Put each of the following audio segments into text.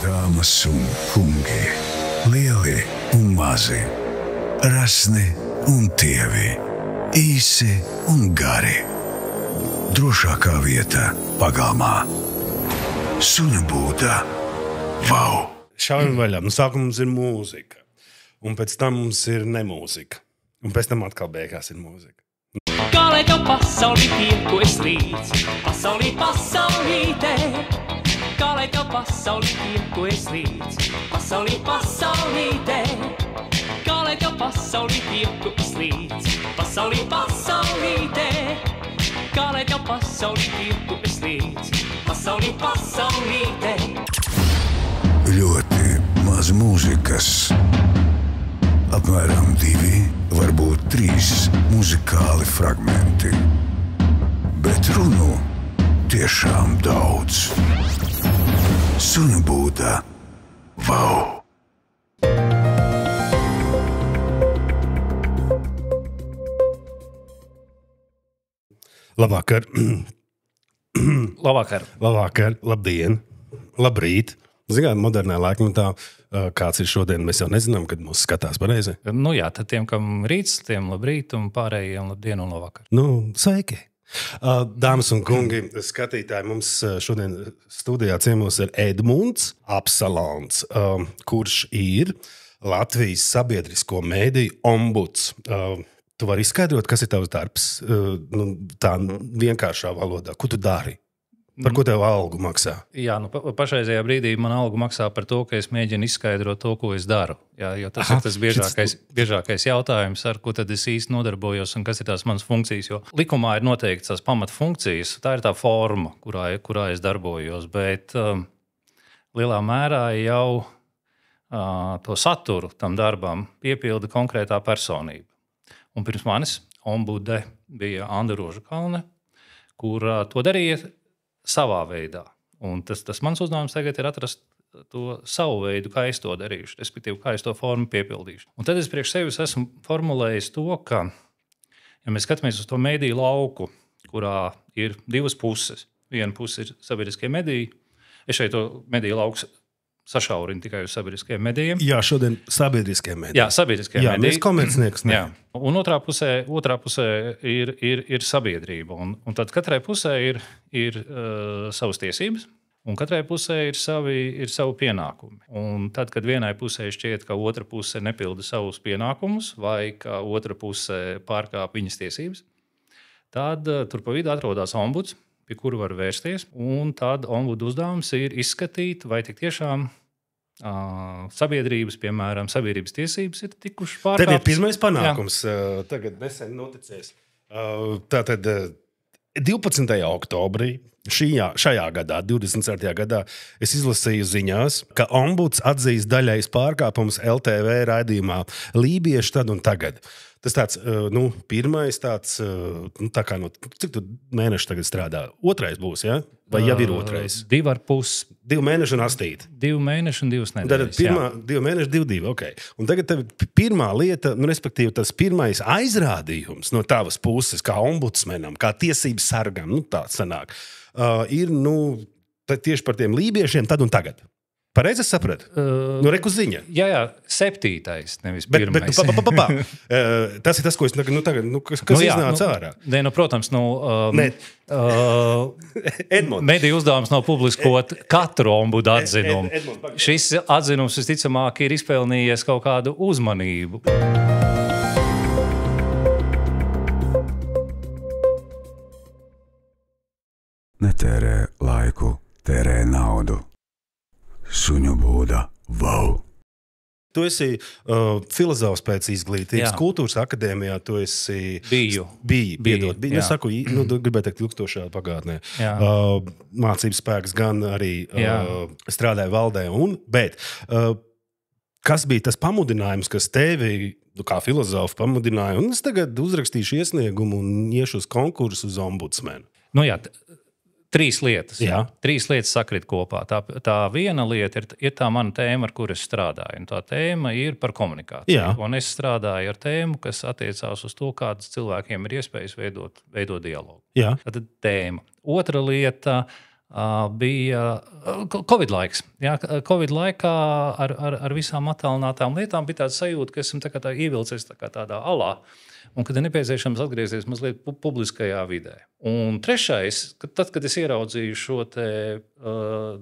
Dāmas un kungi, lieli un mazi, rasni un tievi, īsi un gari. Drošākā vieta pagalmā. Suņu būda. Vau! Šaujam vaļā. Sākumā mums ir mūzika, un pēc tam mums ir nemūzika, un pēc tam atkal beigās ir mūzika. Kā lai tev pasaulī tie, ko es līdz, pasaulīte. Kā lai tev pasaulī tie, ko es līdz, pasaulīte. Kā lai tev pasaulī tie, ko es līdz, pasaulīte. Kā lai tev pasaulī tie, ko es līdz, pasaulīte. Ļoti maz mūzikas. Apmēram 2, varbūt 3 muzikāli fragmenti. Bet runu tiešām daudz. Suņu būda. Vau! Labvakar. Labvakar. Labdien. Labrīt. Zināt, modernā laikmetā, kāds ir šodien, mēs jau nezinām, kad mūs skatās pareizi. Nu jā, tad tiem, kam rīts, tiem labrīt, un pārējiem labdien un labvakar. Sveiki! Dāmas un kungi, skatītāji, mums šodien studijā ciemos ir Edmunds Apsalons, kurš ir Latvijas sabiedrisko mēdīju ombuds. Tu vari izskaidrot, kas ir tavs darbs, tā vienkāršā valodā. Ko tu dari? Par ko tev algu maksā? Jā, pašreizajā brīdī man algu maksā par to, ka es mēģinu izskaidrot to, ko es daru. Jā, jo tas ir tas biežākais jautājums, ar ko tad es īsti nodarbojos un kas ir tās manas funkcijas. Jo likumā ir noteikti tās pamatfunkcijas, tā ir tā forma, kurā es darbojos, bet lielā mērā jau to saturu tam darbam piepilda konkrētā personība. Un pirms manis ombude bija Anda Rožakalne, kur to darīja savā veidā. Un tas mans uzdevums tagad ir atrast to savu veidu, kā es to darīšu, respektīvi, kā es to formu piepildīšu. Un tad es priekš sevis esmu formulējis to, ka, ja mēs skatāmies uz to mediju lauku, kurā ir divas puses, viena puse ir sabiedriskie mediji, es šeit to mediju lauku sašaurinu tikai uz sabiedriskajiem medijiem. Jā, šodien sabiedriskie mediji. Jā, sabiedriskie mediji. Jā, mēs komercnieks. Jā. Un otrā pusē ir sabiedrība. Un tad katrai pusē ir savas tiesības, un katrai pusē ir savi pienākumi. Un tad, kad vienai pusē šķiet, ka otra puse nepilda savus pienākumus, vai ka otra puse pārkāp viņas tiesības, tad tur pa vidu atrodas ombuds, pie kura var vērsties, un tad ombudu uzdevums ir izskatīt, vai tik tiešām sabiedrības, piemēram, sabiedrības tiesības ir tikušas pārkāptas. Tad ir pirmais panākums. Tagad nesen noticies. Tātad 12. oktobrī šajā gadā, 24. gadā, es izlasīju ziņās, ka ombuds atzīst daļais pārkāpums LTV raidījumā Lībieši tad un tagad. Tas tāds, pirmais tāds, tā kā cik tu mēneši tagad strādā? Otrais būs, ja? Vai jau ir otrais? 2,5. 2 mēneši un 8. 2 mēneši un 2 nedēļas. Tad 2 mēneši, 2, ok. Un tagad tev pirmā lieta, respektīvi tas pirmais aizrādījums no tavas puses, kā ombudsmenam, kā tiesības sargam, tā sanāk, ir, tieši par tiem lībiešiem tad un tagad. Pareizi es sapratu? Reku ziņa. Jā, 7. nevis 1. Tas ir tas, ko es tagad, kas iznāca ārā. Protams, Edmunds. mediju uzdevums nav publiskot katru ombudu atzinumu. Šis atzinums visticamāk ir izpelnījies kaut kādu uzmanību. Netērē laiku, tērē naudu. Suņu būda. Vau! Tu esi filozofs pēc izglītības. Kultūras akadēmijā tu esi... Biju. Es saku, gribēju teikt ilgstošā pagātnē. Mācības spēks gan arī strādāja valdē. Bet kas bija tas pamudinājums, kas tevi kā filozofu pamudināja? Un es tagad uzrakstīšu iesniegumu un iešu uz konkursu uz ombudsmenu. 3 lietas. Jā. 3 lietas sakrit kopā. Tā viena lieta ir tā mana tēma, ar kuru es strādāju. Un tā tēma ir par komunikāciju. Jā. Un es strādāju ar tēmu, kas attiecās uz to, kādas cilvēkiem ir iespējas veidot dialogu. Jā. Tad tēma. Otra lieta bija Covid laiks. Jā, Covid laikā ar visām attālinātām lietām bija tāds sajūta, ka esam tā ievilcies tādā alā. Un kad ir nepieciešams atgriezties mazliet publiskajā vidē. Un trešais, kad es ieraudzīju šo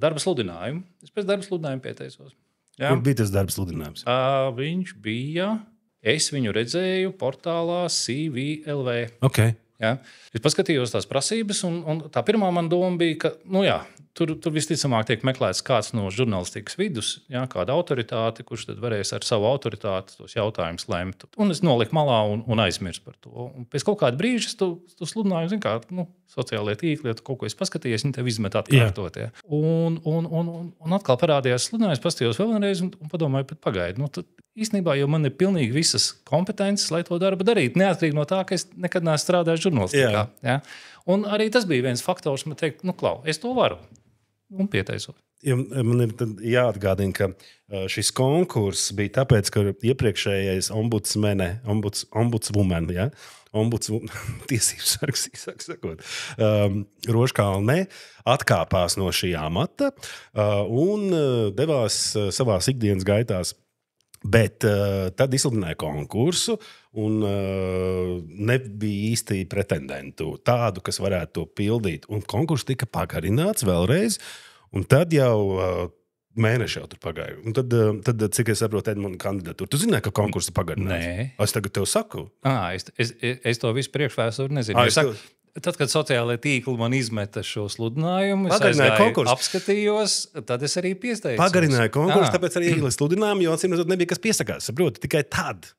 darba sludinājumu, es pēc darba sludinājuma pieteicos. Jā. Kur bija tas darba sludinājums? Viņš bija, es viņu redzēju portālā CV.lv. Okay. Ja? Es paskatījos tās prasības, un tā pirmā man doma bija, ka tur visticamāk tiek meklēts kāds no žurnālistikas vidus, ja? Kāda autoritāte, kurš tad varēs ar savu autoritāti tos jautājumus lemt. Un es noliku malā un aizmirsu par to. Un pēc kaut kāda brīža tu sludināju, zin kā, sociālajā tīklī, kaut ko es paskatījos, viņi tev izmet atkārtot. Ja? Un atkal parādījās sludinājums, paskatījos vēlreiz un padomāju, bet pagaidi. Īstenībā jau man ir pilnīgi visas kompetences, lai to darbu darītu. Neatkarīgi no tā, ka es nekad neesmu strādājis žurnālistikā. Ja? Un arī tas bija viens faktors, man teikt, klau, es to varu. Un pieteicot. Ja, man ir jāatgādina, ka šis konkurss bija tāpēc, ka iepriekšējais ombudswoman, ja? Tiesības sargs, sakot, Rožkalnē atkāpās no šī amata un devās savās ikdienas gaitās. Bet tad izsludināja konkursu un nebija īsti pretendentu tādu, kas varētu to pildīt. Un konkurss tika pagarināts vēlreiz, un tad jau mēneši jau tur pagāja. Un tad cik es saprotu, Edmunda kandidatūru. Tu zināji, ka konkursu pagarināts? Nē. Es tagad tev saku. Es to visu priekšvēsturi nezinu. Tad, kad sociālajā tīklā man izmeta šo sludinājumu, es apskatījos, tad es arī pieteicos. Pagarināja konkursu, tāpēc arī ielika sludinājumu, jo atcīmredzot nebija kas piesakās. Saproti, tikai tad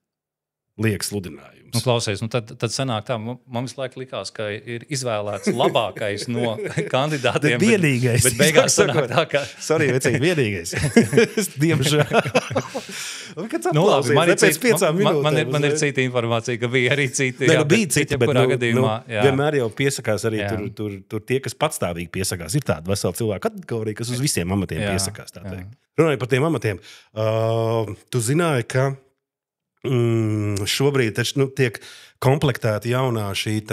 liek sludinājums. Klausies, tad sanāk tā, man visu laiku likās, ka ir izvēlēts labākais no kandidātiem. Vienīgais. Bet beigās sanāk tā, ka... Sorry, vecīgi, vienīgais. Diemžēl. Man ir cita informācija, ka bija arī citi. Bija citi, bet vienmēr jau piesakās arī tur tie, kas patstāvīgi piesakās. Ir tāda vesela cilvēka kategorija, kas uz visiem amatiem piesakās. Runājot par tiem amatiem, tu zināji, ka šobrīd tiek komplektēta jaunā šī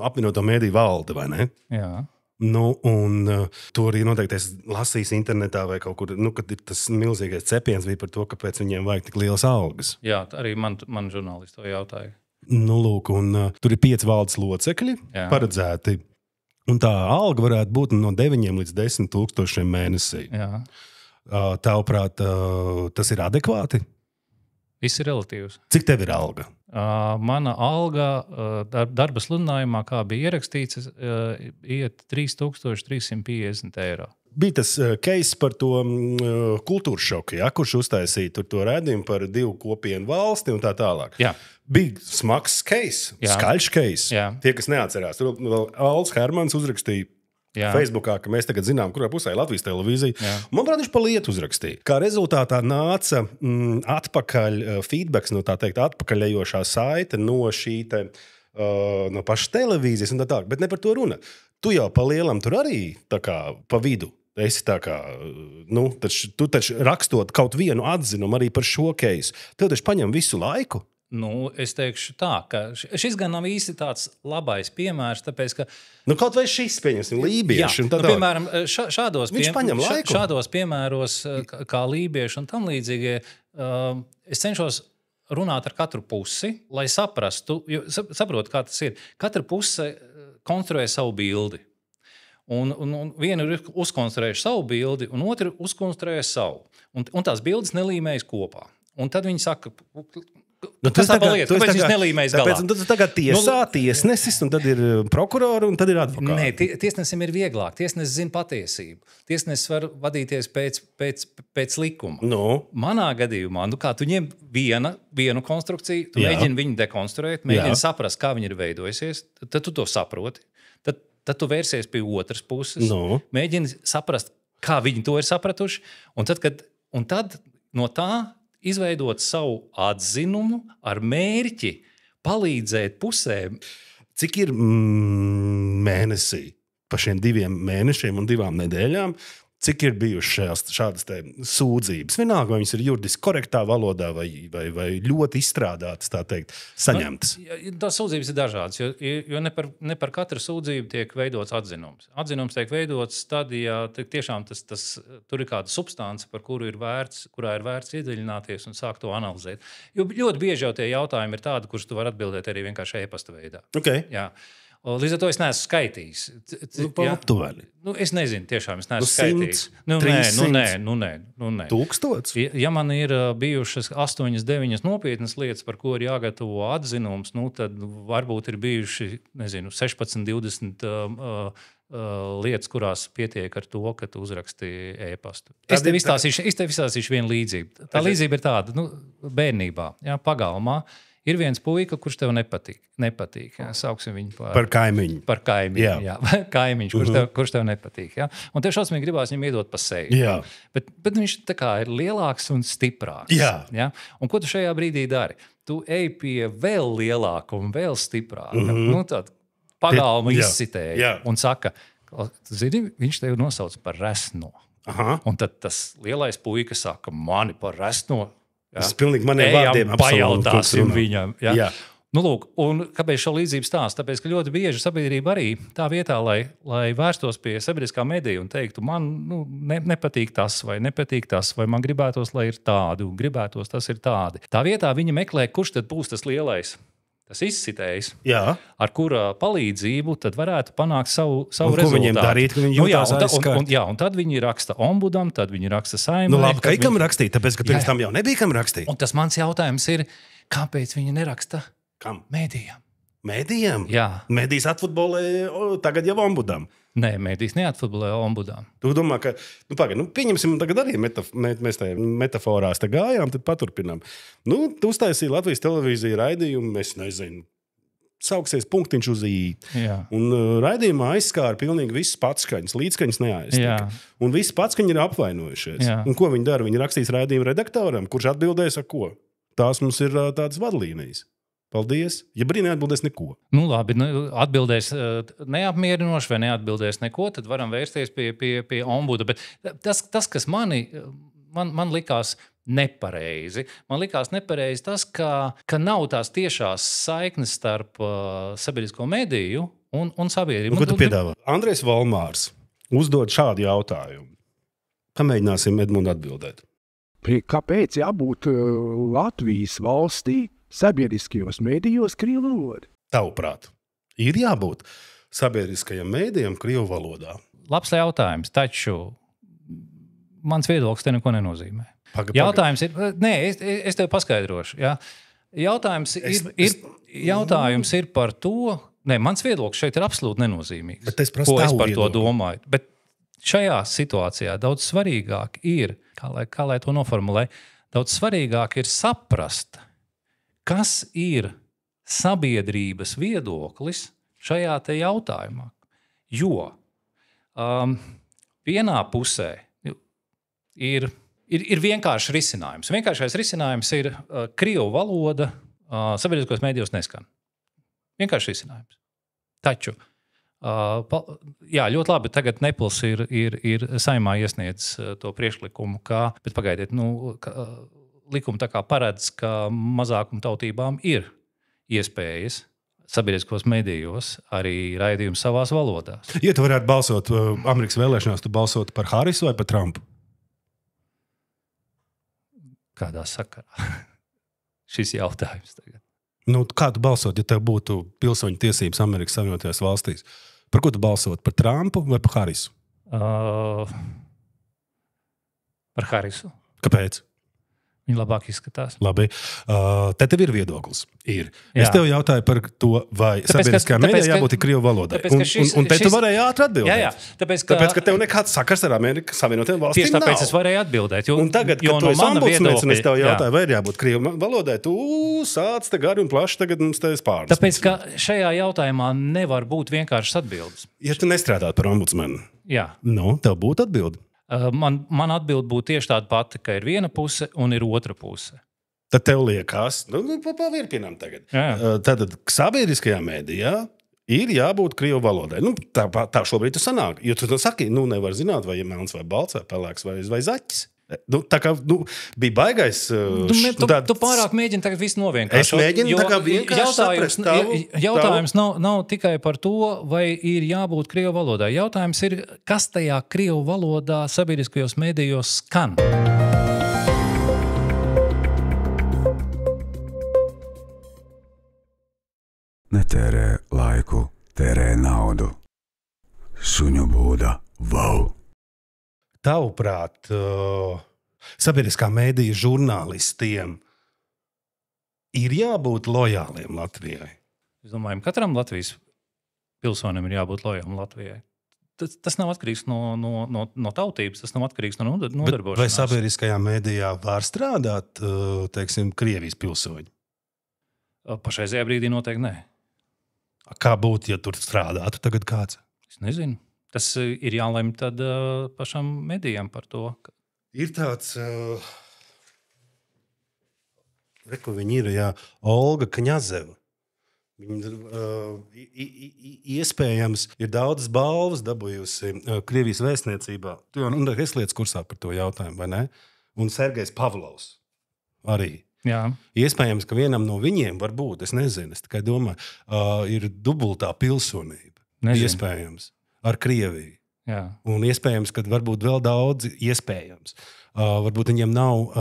apvienoto mediju valde, vai ne? Jā. To arī noteikti es lasīju internetā vai kaut kur, kad ir tas milzīgais cepiens bija par to, kāpēc viņiem vajag tik lielas algas. Jā, arī man žurnālisti to jautāja. Lūk, tur ir 5 valdes locekļi paredzēti, un tā alga varētu būt no 9 līdz 10 tūkstošiem mēnesī. Jā. Tavuprāt, tas ir adekvāti? Viss ir relatīvs. Cik tev ir alga? Mana alga darba sludinājumā, kā bija ierakstīts, iet 3350 eiro. Bija tas case par to kultūras šoku, kurš uztaisīja to redzējumu par 2 kopienu valsti un tā tālāk. Jā. Bija smags case, skaļš case. Jā. Tie, kas neatcerās, tur vēl Alts Hermans uzrakstīja Facebookā, ka mēs tagad zinām, kurā pusē ir Latvijas televīzija. Manuprāt, viņš pa lietu uzrakstīja. Kā rezultātā nāca atpakaļ feedbacks no tā teikt atpakaļejošā saite no šī no pašas televīzijas un tā tālāk. Bet ne par to runa. Tu jau pa lielam tur arī tā kā pa vidu. Esi tā kā, tu taču rakstot kaut vienu atzinumu arī par šo case. Tev taču paņem visu laiku. Es teikšu tā, ka šis gan nav īsti tāds labais piemērs, tāpēc, ka... kaut vai šis, pieņemsim, lībieši. Piemēram, šādos piemēros, kā lībieši un tam līdzīgie, es cenšos runāt ar katru pusi, lai saprastu, jo saprotu, kā tas ir. Katra puse konstruē savu bildi. Un viena ir uzkonstruējuši savu bildi, un otra ir uzkonstruējuši savu. Un tās bildes nelīmējas kopā. Un tad viņi saka... Kas tā paliet? Kāpēc viņš nelīmējas galā? Tad tagad tiesnesis, un tad ir prokurori, un tad ir advokāti. Nē, tiesnesim ir vieglāk. Tiesnesis zina patiesību. Tiesnesis var vadīties pēc likuma. Manā gadījumā, kā tu ņem vienu konstrukciju, tu mēģini viņu dekonstruēt, mēģini saprast, kā viņa ir veidojusies, tad tu to saproti. Tad tu vērsies pie otras puses, mēģini saprast, kā viņi to ir sapratuši, un tad no tā izveidot savu atzinumu ar mērķi palīdzēt pusēm. Cik ir mēnesī pa šiem 2 mēnešiem un 2 nedēļām Cik ir bijušas šādas sūdzības? Vienalga, vai viņas ir juridiski korektā valodā vai ļoti izstrādātas, tā teikt, saņemtas? Tās sūdzības ir dažādas, jo ne par katru sūdzību tiek veidots atzinums. Atzinums tiek veidots tad, ja tiešām tur ir kāda substance, par kurā ir vērts iedziļināties un sākt to analizēt. Jo ļoti bieži jau tie jautājumi ir tādi, kurus tu vari atbildēt arī vienkārši e-pasta veidā. Okay. Jā. Līdz ar to es neesmu skaitījis. Aptuveni. Es nezinu, tiešām es neesmu 100, skaitījis. 300, Nē. 1000? Ja man ir bijušas 8, 9 nopietnas lietas, par ko ir jāgatavo atzinums, tad varbūt ir bijuši 16, 20 lietas, kurās pietiek ar to, ka tu uzraksti e-pastu. Es tev izstāstīšu vienu līdzību. Tā līdzība ir tāda, bērnībā, pagalmā. Ir viens puika, kurš tev nepatīk. Jā, sauksim viņu par kaimiņu. Par kaimiņu, jā. Kaimiņš, kurš tev nepatīk. Jā. Un tev šausmīgi gribās viņam iedot pa seju. Jā. Bet viņš tā kā ir lielāks un stiprāks. Jā. Jā. Un ko tu šajā brīdī dari? Tu ej pie vēl lielāka un vēl stiprāka. Tad pagalma izsitēja un saka, zini, viņš tevi nosauc par resno. Aha. Un tad tas lielais puika saka, mani par resno. Tas pilnīgi maniem vārdiem pajautāsim viņam. Jā. Nu, lūk, un kāpēc šo līdzību stāstu? Tāpēc, ka ļoti bieži sabiedrība arī tā vietā, lai vērstos pie sabiedriskā medija un teiktu, man nepatīk tas, vai man gribētos, lai ir tādi, un gribētos, tas ir tādi. Tā vietā viņi meklē, kurš tad būs tas lielais, tas izsitējs, ar kura palīdzību tad varētu panākt savu rezultātu. Ko viņiem darīt, ka viņi jūtās aizskārt? Un tad viņi raksta ombudam, tad viņi raksta saimē. Labi, ka ikam rakstīt, tāpēc, ka pirms tam jau nebija kam rakstīt. Un tas mans jautājums ir, kāpēc viņi neraksta kam? Mēdījām? Mēdījām? Jā. Mēdījis atfutbolē tagad jau ombudam. Nē, mēdījis neatfutbolē ombudām. Tu domā, ka, pieņemsim, tagad arī mēs tajā metaforās te gājām, tad paturpinām. Tu uztaisīji Latvijas televīzija raidījumu, es nezinu, sauksies punktiņš uz īt. Jā. Un raidījumā aizskāra pilnīgi visas patskaņas, līdzskaņas neaiztika. Un visas patskaņi ir apvainojušies. Jā. Un ko viņi dara? Viņi rakstīs raidījumu redaktoram, kurš atbildēs ar ko? Tās mums ir tādas vadlīnijas. Paldies. Ja brīdī neatbildēs neko. Labi, atbildēs neapmierinoši vai neatbildēs neko, tad varam vērsties pie ombuda. Bet tas kas man likās nepareizi. Man likās nepareizi tas, ka nav tās tiešās saiknes starp sabiedrisko mediju un sabiedrību. Ko tu piedāvā? Andrejs Valmārs uzdod šādu jautājumu. Pamēģināsim Edmundu atbildēt. Kāpēc jābūt Latvijas valstī sabiedriskajos mēdījos krievu valodā? Tavuprāt, ir jābūt sabiedriskajiem mēdījiem krievu valodā? Labs jautājums, taču mans viedoklis te neko nenozīmē. Jautājums ir, es tev paskaidrošu. Jā. Jautājums ir par to, mans viedoklis šeit ir absolūti nenozīmīgs. Ko es par to domāju? Bet šajā situācijā daudz svarīgāk ir, kā lai to noformulē, daudz svarīgāk ir saprast, kas ir sabiedrības viedoklis šajā te jautājumā. Jo vienā pusē ir vienkārši risinājums. Vienkāršais risinājums ir krievu valoda sabiedriskos mēdījos neskan. Vienkārši risinājums. Taču, ļoti labi, tagad Nepils ir saimā iesniedz to priekšlikumu, bet pagaidiet, likuma tā kā paredz, ka mazākumtautībām ir iespējas sabiedriskos medijos arī raidījumu savās valodās. Ja tu varētu balsot Amerikas vēlēšanās, tu balsot par Harisu vai par Trumpu? Kādā sakarā? Šis jautājums tagad. Kā tu balsot, ja tev būtu pilsoņu tiesības Amerikas Savienotajās valstīs? Par ko tu balsot? Par Trumpu vai par Harisu? Par Harisu. Kāpēc? Viņi labāk izskatās. Labi. Te tev ir viedoklis. Ir. Jā. Es tev jautāju par to, vai sabiedriskajā mēdījā jābūt krievu valodai. Un te tu varēji ātri atbildēt. Jā. Tāpēc, ka tev nekāds sakars ar Amerikas Savienotajām valstīm tieši tāpēc nav. Es varēju atbildēt. Un tagad, kad tu esi ombudsmens, un es tev jautāju, vai ir jābūt krievu valodai, tu sāc te gari un plaši tagad mums te spārnas. Tāpēc, ka šajā jautājumā nevar būt vienkāršas atbildes. Ja tu nestrādātu par ombudsmenu, tev būtu atbildi. Man atbild būtu tieši tāda pati, ka ir viena puse un ir otra puse. Tad tev liekas, pavirpinām tagad. Tātad sabiedriskajā mēdījā ir jābūt krievu valodai. Nu, tā šobrīd tu sanāk. Jo tu saki, nevar zināt, vai ir melns vai balts vai pelēks vai zaķis. Tā kā bija baigais. Tu pārāk mēģini tagad visu novienkāršot. Es mēģinu tā kā vienkārši saprast tavu. Jautājums nav tikai par to, vai ir jābūt krievu valodai. Jautājums ir, kas tajā krievu valodā sabiedriskajos mēdījos skan. Netērē laiku, tērē naudu. Suņu būda, wow! Tavuprāt, sabiedriskā mēdīja žurnālistiem ir jābūt lojāliem Latvijai? Es domāju, katram Latvijas pilsonim ir jābūt lojālam Latvijai. Tas nav atkarīgs no tautības, tas nav atkarīgs no nodarbošanās. Vai sabiedriskajā mēdījā var strādāt, teiksim, Krievijas pilsoņi? Pašreizajā brīdī noteikti nē. Kā būtu, ja tur strādātu tagad kāds? Es nezinu. Tas ir jālemj tad pašam medijam par to. Ir tāds, kur viņi ir, Olga Kņazeva. Viņa iespējams ir daudzas balvas dabūjusi Krievijas vēstniecībā. Tu jau es lietas kursā par to jautājumu, vai ne? Un Sergejs Pavlovs arī. Jā. Iespējams, ka vienam no viņiem var būt, es nezinu, es tikai domāju, ir dubultā pilsonība. Nezinu. Iespējams. Ar Krieviju. Jā. Un iespējams, ka varbūt vēl daudz iespējams. Varbūt viņam nav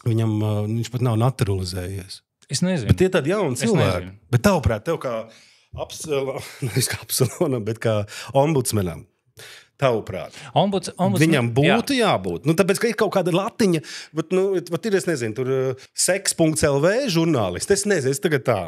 viņš pat nav naturalizējies. Es nezinu. Bet tie tādi jauni cilvēki. Bet tavuprāt, tev kā Absalonam, bet kā ombudsmenam, tavuprāt, viņam būtu jābūt. Tāpēc, ka ir kaut kāda latiņa, bet ir, es nezinu, tur seks.lv žurnālisti, es nezinu, es tagad tā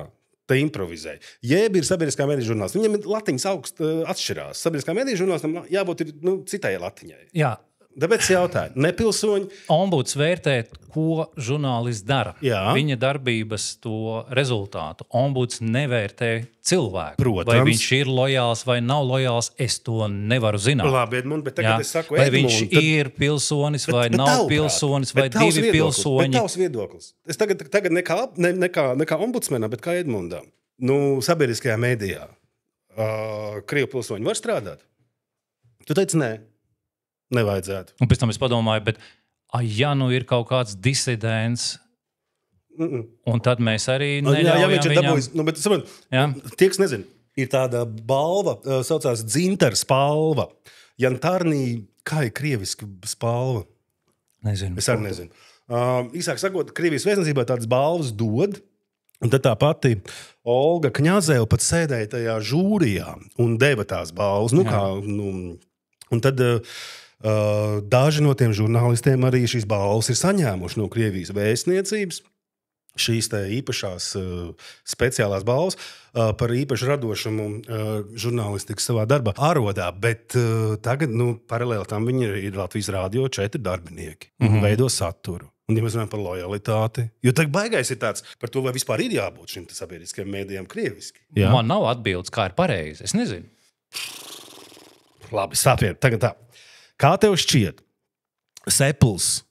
improvizēju. Jeb ir sabiedriskā mediju žurnālists. Viņam latiņas augsts atšķirās. Sabiedriskā mediju žurnālistam jābūt citai latiņai. Jā. Tāpēc jautāju, nepilsoņi. Ombuds vērtē, ko žurnālists dara. Jā. Viņa darbības to rezultātu. Ombuds nevērtē cilvēku. Protams. Vai viņš ir lojāls vai nav lojāls, es to nevaru zināt. Labi, Edmund, bet tagad es saku vai Edmund. Viņš ir pilsonis vai nav pilsonis vai divi pilsoņi. Bet tavs viedoklis. Es tagad nekā ombudsmenam, bet kā Edmundam. Sabiedriskajā mēdījā Krievu pilsoņi var strādāt? Tu teici, nē. Nevajadzētu. Un pēc tam es padomāju, bet ja ir kaut kāds disidents, un tad mēs arī neļaujam viņam... Tie, kas nezin, ir tāda balva, saucās Dzintars balva. Jantarnī, kā ir krieviski spalva? Nezinu. Es arī nezinu. Īsāk sakot, Krievijas vēstniecībā tādas balvas dod, un tad tā pati Olga Kņazeva pat sēdēja tajā žūrijā un deva tās balvas. Un tad... daži no tiem žurnālistiem arī šīs balvas ir saņēmuši no Krievijas vēstniecības. Šīs īpašās speciālās balvas par īpašu radošumu žurnālistikas savā darbā arodā, bet tagad, paralēli tam viņi ir Latvijas Rādio 4 darbinieki un veido saturu. Un, ja mēs runājam par lojalitāti, jo tagad baigais ir tāds par to, vai vispār ir jābūt šim sabiedriskajam mēdījam krieviski. Jā. Man nav atbildes, kā ir pareizi. Es nezinu. Labi, sapiet, tagad tā. Kā tev šķiet, Sepls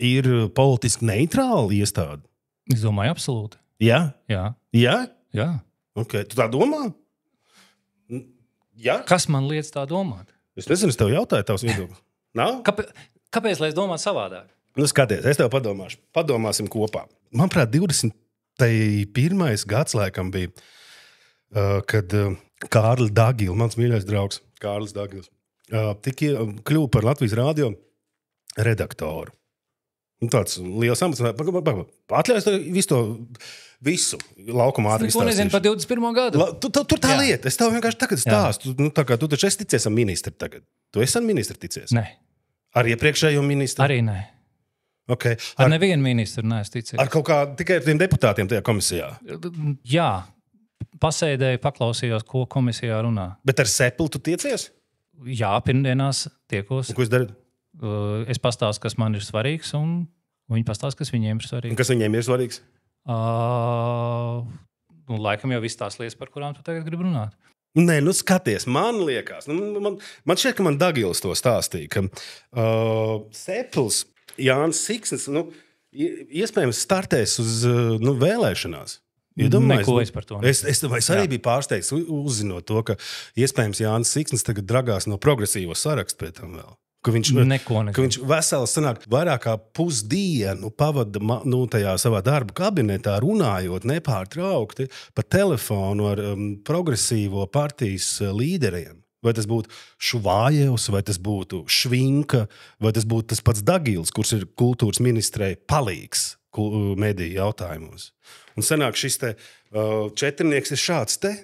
ir politiski neitrāla iestāde? Es domāju, absolūti. Jā? Jā. Jā? Jā. Okay. Tu tā domā? Jā? Kas man liec tā domāt? Es nezinu, es tev jautāju tavs viedoklis. Nav? Kāpēc, lai es domātu savādāk? Skaties, es tev padomāšu. Padomāsim kopā. Manuprāt, 21. gads laikam bija, kad Kārlis Dagils, mans mīļais draugs, Kārlis Dagils, kļuva par Latvijas Rādio redaktoru. Tāds liels amats. Atļaujas visu laukuma ātri izstāstīt. Ko nezinu par 21. gadu? Tur tā lieta. Es tev vienkārši tagad stāstu. Tu taču esi ticies ar ministru tagad. Tu esi ar ministru ticies? Nē. Ar iepriekšējo ministru? Arī nē. Okay. Ar nevienu ministru neesmu ticies. Ar kaut kā tikai ar tiem deputātiem tajā komisijā? Jā. Pasēdēju, paklausījos, ko komisijā runā. Bet ar Seplu tu tiecies? Jā, pirmdienās tiekos. Ko es daru? Es pastāstu, kas man ir svarīgs, un viņi pastāsta, kas viņiem ir svarīgs. Un kas viņiem ir svarīgs? Laikam jau viss tās lietas, par kurām tu tagad gribi runāt. Nē, skaties, man liekas, man šķiet, ka man Dagils to stāstīja, ka Sepls, Jānis Siksnis, iespējams startēs uz vēlēšanās. Neko es par to Es arī biju pārsteigts, uzzinot to, ka iespējams Jānis Siksnis tagad dragās no progresīvo sarakstu pēc tam vēl. Ka viņš veseli sanāk vairāk kā pusdienu pavada tajā savā darba kabinetā runājot nepārtraukti pa telefonu ar progresīvo partijas līderiem. Vai tas būtu Šuvājevs, vai tas būtu Švinka, vai tas būtu tas pats Dagils, kurš ir kultūras ministrei palīgs mediju jautājumos. Un sanāk šis te četrnieks ir šāds te,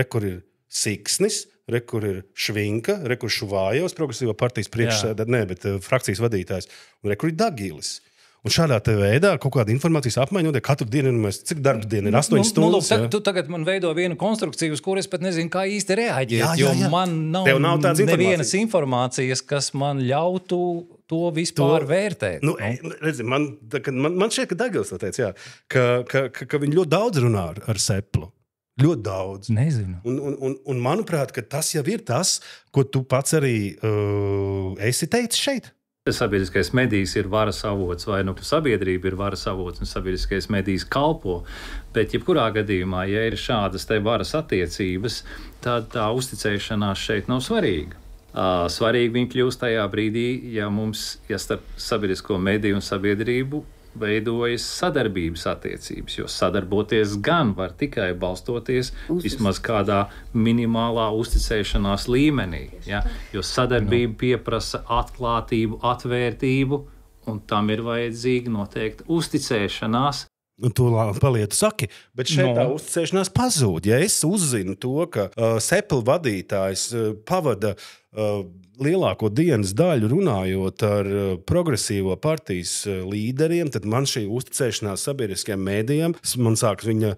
kur ir Siksnis, kur ir Švinka, kur ir Šuvājevs, progresīvo partijas frakcijas vadītājs, un kur ir Dagilis. Un šādā veidā kaut kāda informācijas apmaiņa notiek katru dienu, cik darbs diena ir 8 stundas. Tu tagad man veido vienu konstrukciju, uz kur es pat nezinu, kā īsti reaģēt, jo man nav nevienas informācijas, kas man ļautu to vispār vērtēt. Redzi, man šķiet, ka Dagils to teica, ka viņi ļoti daudz runā ar Seplu. Ļoti daudz. Nezinu. Un manuprāt, ka tas jau ir tas, ko tu pats arī esi teicis šeit. Sabiedriskais medijs ir varas avots, vai sabiedrība ir varas avots, un sabiedriskais medijs kalpo. Bet, jebkurā gadījumā, ja ir šādas te varas attiecības, tad tā uzticēšanās šeit nav svarīga. Svarīgi viņi kļūst tajā brīdī, ja starp sabiedrisko mediju un sabiedrību veidojas sadarbības attiecības, jo sadarboties gan var tikai balstoties vismaz kādā minimālā uzticēšanās līmenī, ja? Jo sadarbība pieprasa atklātību, atvērtību, un tam ir vajadzīga noteikti uzticēšanās. Tu palietu saki, bet šeit tā uzticēšanās pazūd. Ja es uzzinu to, ka Sepla vadītājs pavada lielāko dienas daļu runājot ar progresīvo partijas līderiem, tad man šī uzticēšanās sabiedriskajiem mēdījiem, man sākas viņa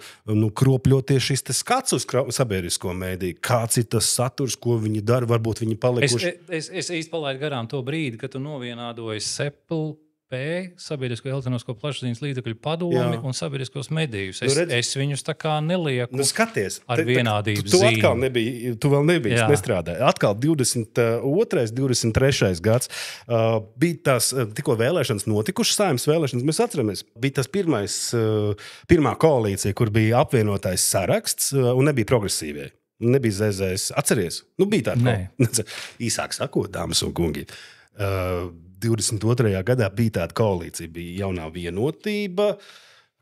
kropļoties šis skats uz sabiedrisko mēdīju. Kāds ir tas saturs, ko viņi dara, varbūt viņi palikuši? Es īsti palaidu garām to brīdi, kad tu novienādoji Seplu, sabiedrisko elektronisko plašsaziņas līdzekļu padomi un sabiedriskos medijus. Es viņus tā kā nelieku ar vienādības zīmi. Tu vēl nebija, nestrādāji. Atkal 22. 23. gads bija tās tikko vēlēšanas notikušas, Saeimas vēlēšanas, mēs atceramies. Bija tas pirmā koalīcija, kur bija apvienotais saraksts un nebija progresīvie. Nebija ZZS. Atceries? Bija tāda īsāk sakot, dāmas un kungi. 22. gadā bija tāda koalīcija, bija jaunā vienotība.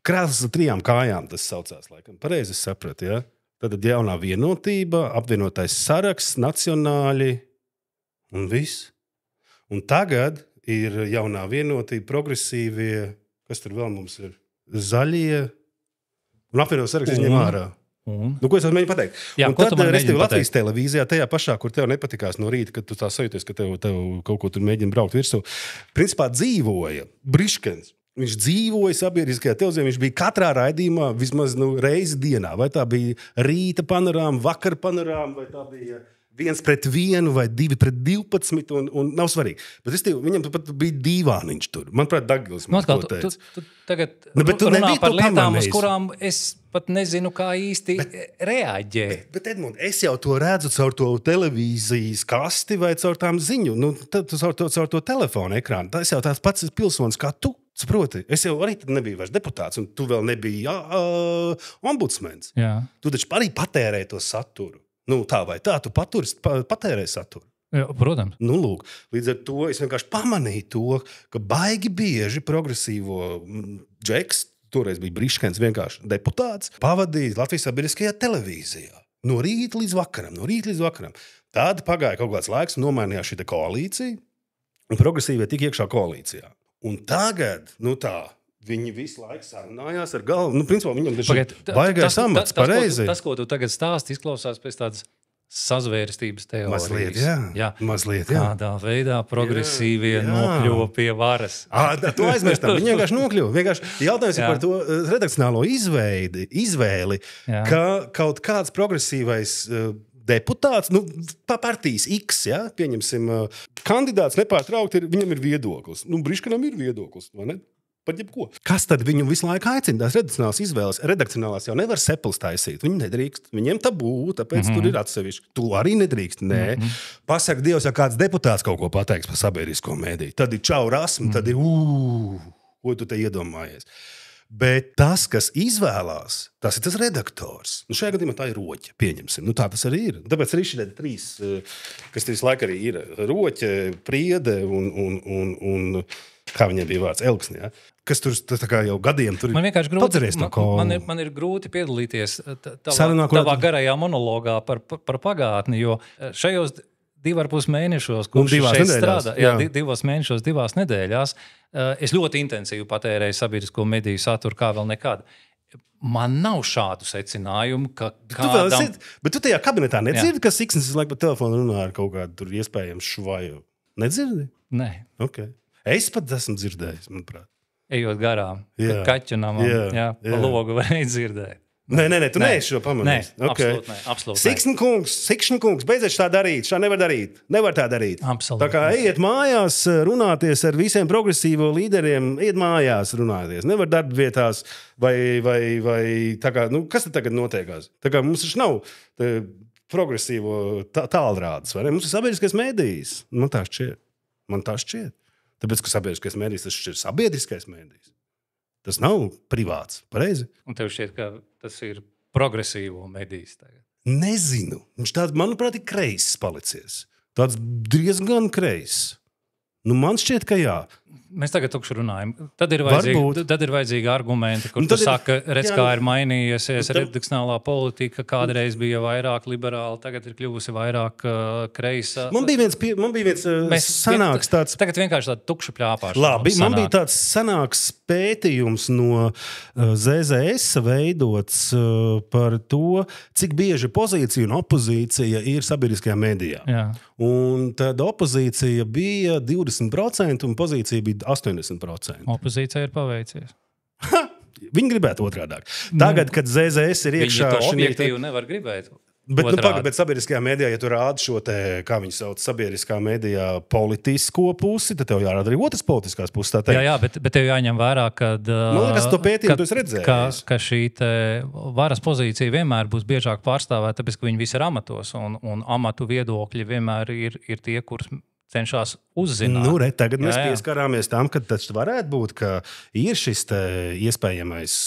Krāsas ar 3 kājām tas saucās, laikam. Pareizi es sapratu, ja? Tad jaunā vienotība, apvienotais saraksts, nacionāļi un viss. Un tagad ir jaunā vienotība, progresīvie, kas tur vēl mums ir, zaļie, un apvienotais saraksts izņem ārā. Ko es mēģinu pateikt? Jā, un tad, restīvi, Latvijas televīzijā, tajā pašā, kur tev nepatikās no rīta, kad tu tā sajūties, ka tev kaut ko tur mēģina braukt virsū, principā dzīvoja Briškens. Viņš dzīvoja sabiedriskajā televīzijā, viņš bija katrā raidījumā vismaz reizi dienā. Vai tā bija rīta panorāma, vakara panorāma, vai tā bija 1-1 vai 2-12, un nav svarīgi. Bet viņam pat bija dīvāniņš tur. Manuprāt, Dagils man to teica. Tu tagad runā par lietām, uz kurām es pat nezinu, kā īsti reaģēt. Bet Edmund, es jau to redzu caur to televīzijas kasti vai caur tām ziņu, caur to telefonu ekrānu. Tas jau tāds pats pilsonis kā tu. Saproti, es jau arī nebiju vairs deputāts, un tu vēl nebiji ombudsmens. Jā. Tu taču arī patērēji to saturu. Tā vai tā, tu patērēji saturu. Jā, protams. Lūk, līdz ar to es vienkārši pamanīju to, ka baigi bieži progresīvo džeks, toreiz bija Briškens vienkārši deputāts, pavadīja Latvijas sabiedriskajā televīzijā. No rīta līdz vakaram. Tad pagāja kaut kāds laiks, nomainījās šī koalīcija, un progresīvie tika iekšā koalīcijā. Un tagad, viņi visu laiku sarunājās ar galvu. Principā viņam ir baigais amats, pareizi. Tas, ko tu tagad stāsti, izklausās pēc tādas sazvērstības teorijas. Mazliet, jā. Kādā veidā progresīvie nokļuva pie varas. To aizmirstam. Viņi vienkārši nokļuva. Jautājums ir par to redakcionālo izvēli, ka kaut kāds progresīvais deputāts, partijas X, pieņemsim, kandidāts nepārtraukti, viņam ir viedoklis. Briškanam ir viedoklis, vai ne? Par jebko. Kas tad viņu visu laiku aicina? Tās redakcionālās izvēles. Redakcionālās jau nevar Sepls taisīt. Viņi nedrīkst. Viņiem tabū, tāpēc tur ir atsevišķi. Tu arī nedrīkst. Nē. Pasaka Dievs, ja kāds deputāts kaut ko pateiks par sabiedrisko mēdīju. Tad ir čau rasmu, tad ir ko tu te iedomājies. Bet tas, kas izvēlās, tas ir tas redaktors. Nu, šajā gadījumā tā ir roķa, pieņemsim. Nu, tā tas arī ir. Tāpēc arī šie trīs, kas trīs laika arī ir roķa, priede un kā viņiem bija vārds, elksni, ja? Kas tur tā kā jau gadiem tur man vienkārši grūti, man ir grūti piedalīties tavā garajā monologā par pagātni, jo šajos 2,5 mēnešos, kurš šeit strādā, 2 mēnešos, 2 nedēļās, es ļoti intensīvi patērēju sabiedrisko mediju saturu kā vēl nekad. Man nav šādu secinājumu, ka kādam... Bet tu tajā kabinetā nedzirdi, ka Siksnis laiku pa telefonu runā ar kaut kādu tur iespējams švaju? Nedzirdi? Nē. Okay. Es pat esmu dzirdējis, manuprāt. Ejot garām, kaķinam, pa logu varēja dzirdēt. Nē, tu neesi šo pamanījis. Okay. Absolūti. Siksni kungs, beidziet tā darīt, šā nevar darīt. Nevar tā darīt. Absolūti. Tā kā ejiet mājās, runāties ar visiem progresīvo līderiem, ejiet mājās runāties. Nevar darbvietās vai tā kā, nu, kas tad tagad notiekās? Tā kā mums taču nav progresīvo tālrādes, vai ne? Mums ir sabiedriskais mēdījis. Man tā šķiet. Tāpēc, ka sabiedriskais mēdījis, tas ir sabiedriskais mēdījis. Tas nav privāts, pareizi? Un tev šķiet, ka tas ir progresīvo medijs tagad? Nezinu. Viņš tāds, manuprāt, ir kreiss palicies. Tāds diezgan kreiss. Nu, man šķiet, ka jā. Mēs tagad tukši runājam. Tad ir vajadzīgi argumenti, kur tu saka, redz, kā ir mainījies redakcionālā politika, kādreiz bija vairāk liberāla, tagad ir kļuvusi vairāk kreisa. Man bija viens sanāks tāds... Tagad vienkārši tāda tukša pļāpāšana. Labi, man bija tāds sanāks pētījums no ZZS veidots par to, cik bieži pozīcija un opozīcija ir sabiedriskajā medijā. Jā. Un tad opozīcija bija 20% un pozīcija bija 80%. Opozīcija ir paveicies. Viņi gribētu otrādāk. Tagad, kad ZZS ir iekšā... Viņi to objektīvi nevar gribēt. Bet sabiedriskajā medijā, ja tu rādi šo te, kā viņi sauc, sabiedriskā medijā politisko pusi, tad tev jārāda arī otras politiskās puses. Jā, bet tev jāņem vērā, kad... Man liekas, to pētījumu tu esi redzējis. Ka šī te varas pozīcija vienmēr būs biežāk pārstāvēta, tāpēc, ka viņi visi ir amatos, un amatu viedokļi vienmēr ir tie, kurus cenšas uzzināt. Nu, tagad mēs pieskarāmies tam, ka tas varētu būt, ka ir šis te iespējamais...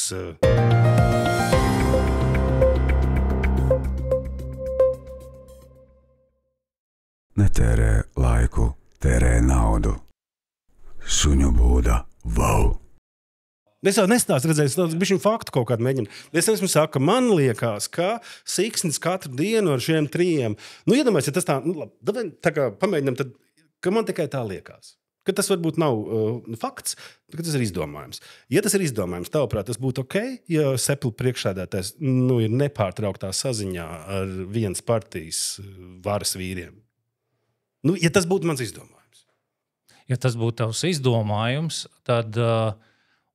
Netērē laiku, tērē naudu. Suņu būda, wow! Es jau nestāstu redzējis, tas bija faktu kaut kādu mēģinu. Es esmu saka, man liekas, ka Siksnis katru dienu ar šiem 3. Nu, iedomājies, ja tas tā, nu, labi, tā kā pamēģinām, tad, ka man tikai tā liekas. Ka tas varbūt nav fakts, bet tas ir izdomājums. Ja tas ir izdomājums, tavuprāt, tas būtu ok, ja Sepli priekšsēdētājs ir nepārtrauktā saziņā ar vienas partijas varas vīriem. Nu, ja tas būtu mans izdomājums. Ja tas būtu tavs izdomājums, tad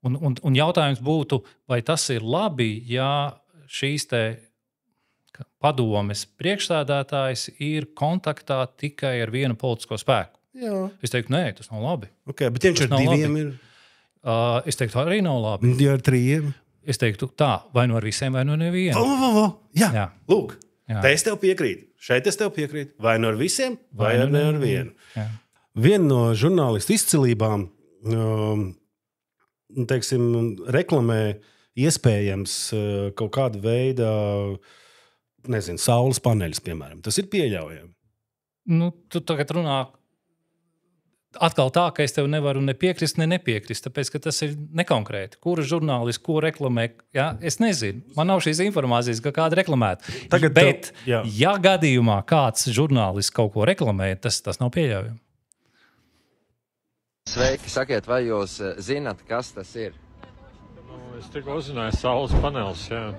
un jautājums būtu, vai tas ir labi, ja šīs te padomes priekšsēdētājs ir kontaktā tikai ar vienu politisko spēku. Jā. Es teiktu, nē, tas nav labi. Okay, bet ja viņš ar 2 ir... Es teiktu, arī nav labi. Ja ar 3? Es teiktu, tā, vai no ar visiem, vai no nevienu. Jā, lūk. Tā es tev piekrītu. Šeit es tev piekrītu. Vai no ar visiem, vai ne ar vienu. Jā. Viena no žurnālistu izcilībām, teiksim, reklamē iespējams kaut kādu veidu, nezinu, saules paneļus, piemēram. Tas ir pieļaujami. Nu, tu tagad runā atkal tā, ka es tev nevaru ne piekrist, ne nepiekrist, tāpēc, ka tas ir nekonkrēti. Kura žurnālisti, ko reklamē, ja? Es nezinu. Man nav šīs informācijas, ka kāda reklamēta. Bet, ja gadījumā kāds žurnālists kaut ko reklamē, tas nav pieļaujami. Sveiki, sakiet, vai jūs zināt, kas tas ir? Es tikko uzzināju saules panelis, jā.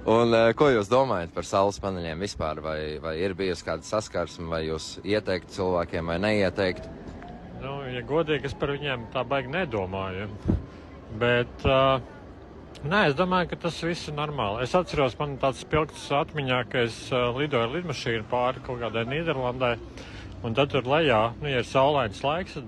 Un ko jūs domājat par saules paneļiem vispār? Vai ir bijusi kāda saskarsme, vai jūs ieteiktu cilvēkiem vai neieteiktu? Nu, ja godīgi, es par viņiem tā baigi nedomāju. Bet, nē, es domāju, ka tas viss ir normāli. Es atceros, man tāds spilgts atmiņā, ka es lidoju ar lidmašīnu pāri kaut kādai Nīderlandai, un tad tur lejā, ja ir saulains laiks,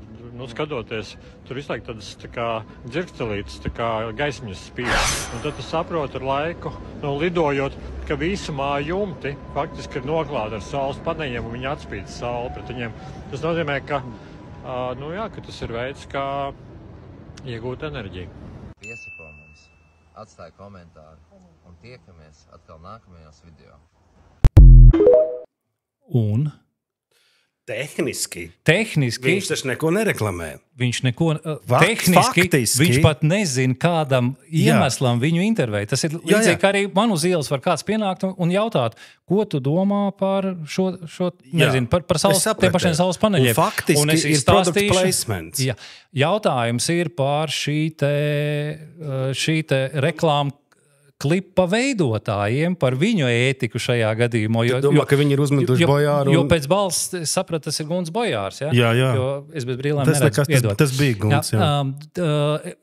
skatoties, tur visu laiku tādas tā kā dzirkstelītes, tā kā gaismiņas spīd. Un tad tu saproti ar laiku, lidojot, ka visu māju jumti faktiski ir noklāti ar saules paneļiem, un viņi atspīd sauli pret viņiem. Tas nozīmē, ka ka tas ir veids, kā iegūt enerģiju. Piesako mums. atstāja komentāru un tiekamies atkal nākamajos video. Un Tehniski tehniski viņš taču neko nereklamē. viņš neko tehniski, faktiski. viņš pat nezina, kādam iemeslam viņu intervēt. Tas ir līdzīgi, kā arī man uz ielas var kāds pienākt un jautāt, ko tu domā par šo nezinu, par saules, tiem pašiem saules paneļiem. Un faktiski un es ir product izstāstīšu- placements. Jā, jautājums ir par šī te reklāmu klipa veidotājiem, par viņu ētiku šajā gadījumā. Tu domā, ka viņi ir uzmetuši Bojāru? Jo pēc balss, es sapratu, tas ir Gunts Bojārs. Ja? Jā. Jo es bez brīlēm Tas neredzu. nekas, Piedod. tas bija Gunts, jā.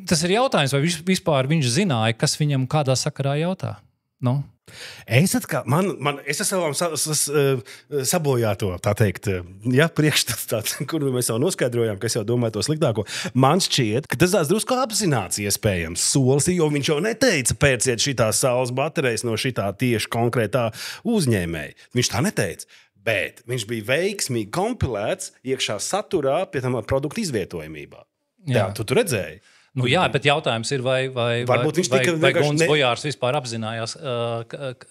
Tas ir jautājums, vai vispār viņš zināja, kas viņam kādā sakarā jautā? Nu? Es esmu sabojāto, tā teikt, priekšstats tāds, kur mēs jau noskaidrojām, ka es jau domāju to sliktāko. Man šķiet, ka tas tās drusku apzināts iespējams solis, jo viņš jau neteica pērciet šitās saules baterijas no šitā tieši konkrētā uzņēmēja. Viņš tā neteica. Bet viņš bija veiksmīgi kompilēts iekšā saturā, pie tam produktu izvietojamībā. Jā, tu redzēji. Nu, jā, bet jautājums ir, vai Gunts Bojārs vispār apzinājās.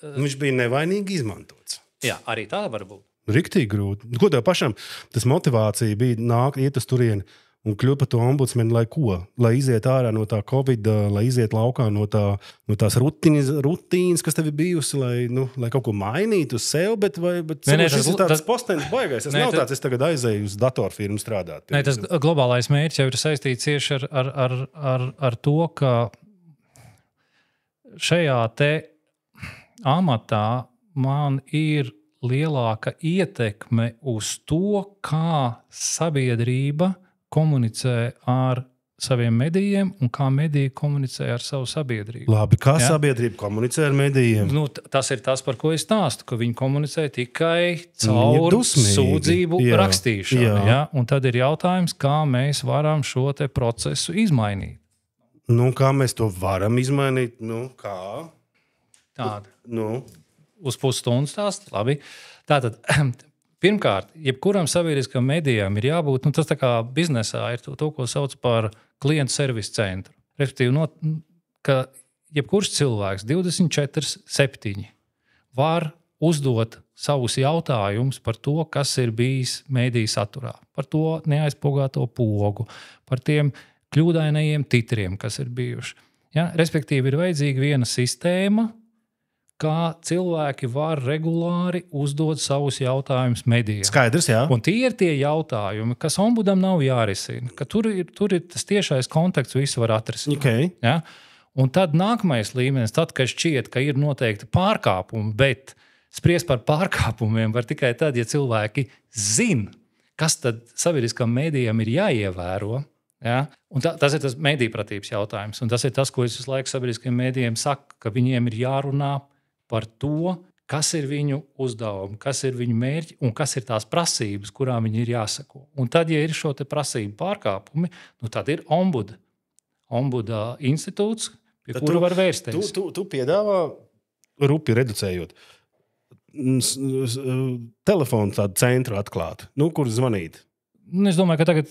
Viņš bija nevainīgi izmantots. Jā, arī tā var būt. Riktīgi grūti. Ko tev pašam tas motivācija bija iet uz turieni un kļūt par to ombudsmeni, lai ko? Lai iziet ārā no tā Covid, lai iziet laukā no tās rutīnas, kas tev ir bijusi, lai kaut ko mainītu uz sevi, bet šis ir tāds postenis baigais. Es tagad aizēju uz datorfirmu strādāt. Nē, tas globālais mērķis jau ir saistīts tieši ar to, ka šajā te amatā man ir lielāka ietekme uz to, kā sabiedrība komunicē ar saviem medijiem un kā mediji komunicē ar savu sabiedrību. Labi, kā sabiedrība komunicē ar medijiem? Nu, tas ir tas, par ko es stāstu, ka viņi komunicē tikai caur sūdzību rakstīšanu. Jā. Un tad ir jautājums, kā mēs varam šo te procesu izmainīt. Nu, kā mēs to varam izmainīt? Nu, kā? Tāda. Nu. Uz pusstundas stāst. Labi. Tātad, pirmkārt, jebkuram sabiedriskam medijam ir jābūt, tas tā kā biznesā ir to, ko sauc par klientu servisu centru. Respektīvi, ka jebkurš cilvēks 24/7 var uzdot savus jautājumus par to, kas ir bijis mediju saturā, par to neaizpogāto pogu, par tiem kļūdainajiem titriem, kas ir bijuši. Ja? Respektīvi, ir vajadzīga viena sistēma, kā cilvēki var regulāri uzdot savus jautājumus medijām. Skaidrs, jā. Un tie ir tie jautājumi, kas ombudam nav jārisina. Ka tur ir tas tiešais konteksts, visu var atrisināt. Okay. Ja? Un tad nākamais līmenis, tad, kad šķiet, ka ir noteikti pārkāpumi, bet spriest par pārkāpumiem var tikai tad, ja cilvēki zina, kas tad sabiedriskam medijam ir jāievēro. Ja? Un tas ir tas medijpratības jautājums. Un tas ir tas, ko es visu laiku sabiedriskajiem medijiem saku, ka viņiem ir jārunā par to, kas ir viņu uzdevumi, kas ir viņu mērķi un kas ir tās prasības, kurām viņi ir jāsako. Un tad, ja ir šo te prasību pārkāpumi, tad ir ombuda institūts, pie kura var vērsties. Tu piedāvā, rupi reducējot, telefonu tādu centru atklāt, kur zvanīt. Es domāju, ka tagad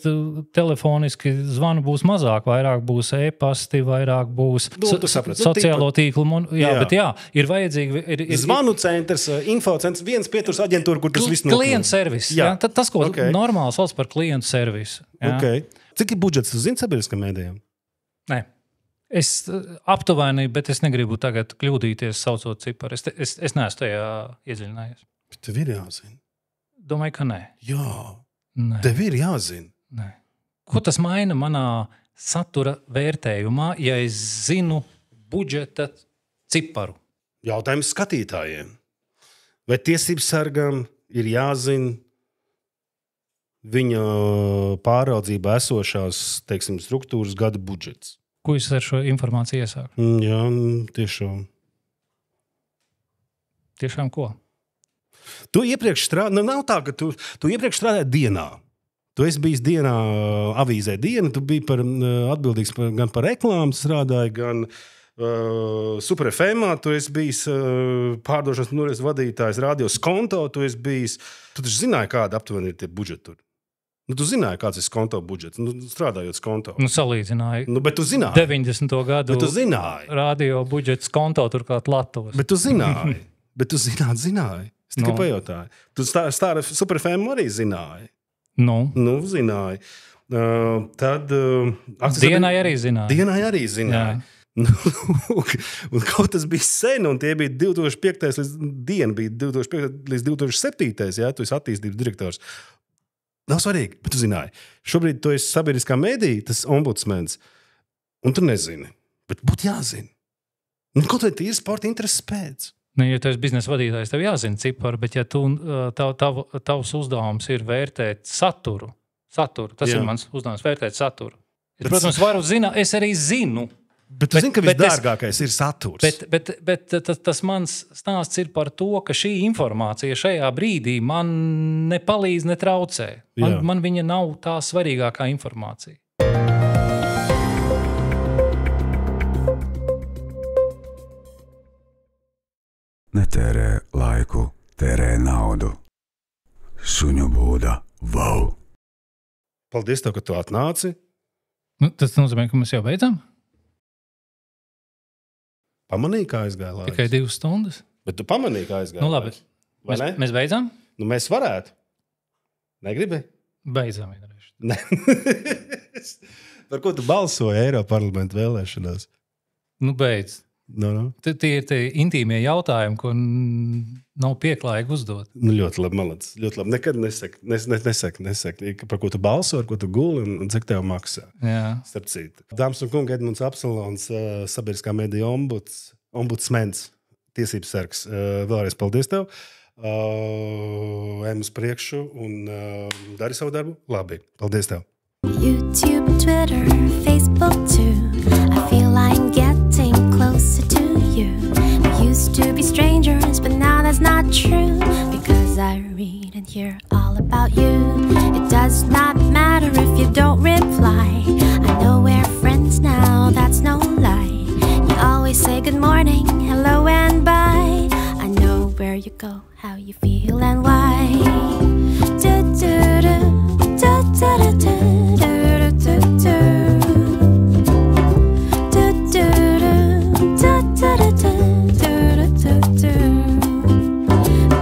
telefoniski zvanu būs mazāk, vairāk būs e-pasti, vairāk būs sociālo tīklu. Bet ir vajadzīgi. Ir zvanu centrs, infocentrs, viens pieturs aģentūra, kur tas viss notiek. Klientu servis. Tas, ko normāli sauc par klientu servisu. Okay. Cik ir budžets, tu zini, sabiedriskam mēdījam? Nē. Es aptuveni, bet es negribu tagad kļūdīties, saucot ciparu. Es neesmu tajā iedziļinājies. Bet tev ir jāzina. Domāju, ka nē. Jā. Nē. Tev ir jāzina. Nē. Ko tas maina manā satura vērtējumā, ja es zinu budžeta ciparu? Jautājums skatītājiem. Vai tiesības sargam ir jāzina viņa pāraudzībā esošās, teiksim, struktūras gada budžets? Ko jūs ar šo informāciju iesākat? Jā, tiešām. Tiešām ko? Tu iepriekš strādāji, nav tā, ka tu iepriekš strādāji dienā. Tu esi bijis dienā, avīzē diena, tu biji atbildīgs gan par reklāmu, strādāji, gan Super FM, tu esi bijis pārdošanas nories vadītājs, radio Skonto, tu taču zināji, kāda aptuveni ir tie budžeti tur. Nu, tu zināji, kāds ir konto budžets, strādājot konto. Nu, salīdzināju. Bet tu zināji. 90. gadu Bet tu zināji. radio budžets konto turklāt Latvijas. Bet tu zināji. Zināji. Es tikai pajautāju. Tu Star Superfēmu arī zināji. Nu, Zināji. Tad... Dienai arī zināja. Un kaut tas bija sen, un tie bija 2005. Diena bija 2005. līdz 2007. Jā, tu esi attīstības direktors. Nav svarīgi, bet tu zināji. Šobrīd tu esi sabiedriskā mēdī, tas ombudsmens, un tu nezini. Bet būtu jāzina. Kaut vai tīri sporta intereses pēc. Nu, ja tu esi biznesa vadītājs, tev jāzina cipari, bet ja tavs uzdevums ir vērtēt saturu, tas ir mans uzdevums, vērtēt saturu. Es, protams, varu zināt, es arī zinu. Bet tu zini, ka visdārgākais ir saturs. Bet tas mans stāsts ir par to, ka šī informācija šajā brīdī man nepalīdz, netraucē. Man viņa nav tā svarīgākā informācija. Netērē laiku, tērē naudu. Suņu būda, wow! Paldies tev, ka tu atnāci. Nu, tas nozīmē, ka mēs jau beidzam? Pamanīji, kā aizgāja laiks? Tikai 2 stundas. Bet tu pamanīji, kā aizgāja Nu labi, laiks. mēs beidzam? Nu, mēs varētu. Negribi? Beidzam. Ne. Par ko tu balsoji Eiroparlamenta vēlēšanās? Nu beidz. No. Tie ir tie intīmie jautājumi, ko nav pieklājīgi uzdot. Nu, ļoti labi, malacis. Ļoti labi. Nekad nesaki, par ko tu balso, ar ko tu guli un cik tev maksā. Jā. Starp citu. Dāmas un kungi, Edmunds Apsalons, sabiedriskā medija ombudsmens, tiesības sargs. Vēlreiz paldies tev. Ejam uz priekšu un dari savu darbu. Labi, paldies tev. YouTube, Twitter, Facebook too. I feel I'm getting closer to you. We used to be strangers, but now that's not true. Because I read and hear all about you. It does not matter if you don't reply. I know we're friends now, that's no lie. You always say good morning, hello and bye. I know where you go, how you feel and why. Do-do-do, do-do-do-do.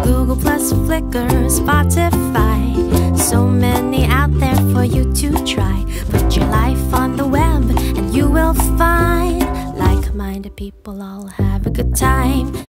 Google Plus, Flickr, Spotify, so many out there for you to try. Put your life on the web and you will find like-minded people all have a good time.